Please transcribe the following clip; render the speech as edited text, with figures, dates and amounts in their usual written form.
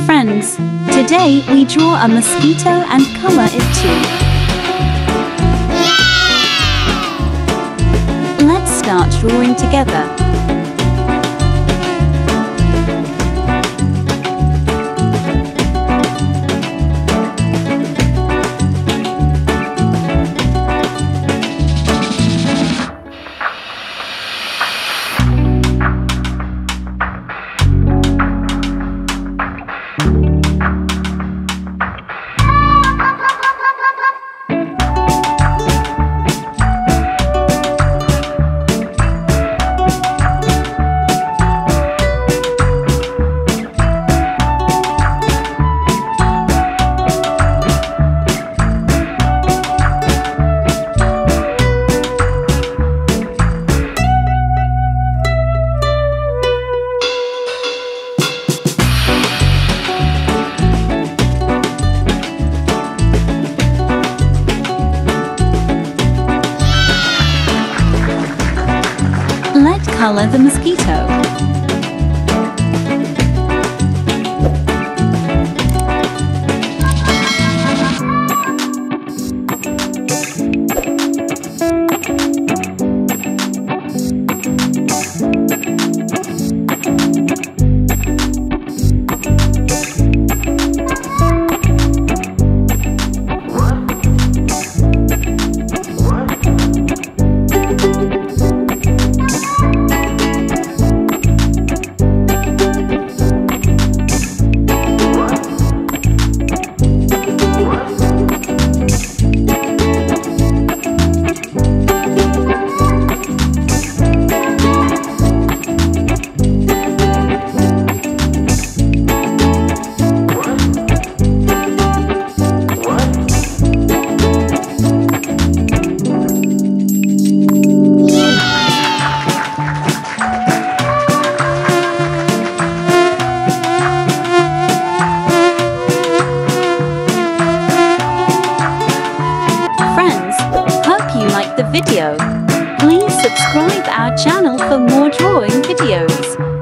Friends, today we draw a mosquito and color it too. Let's start drawing together. Let's color the mosquito. Video. Please subscribe our channel for more drawing videos.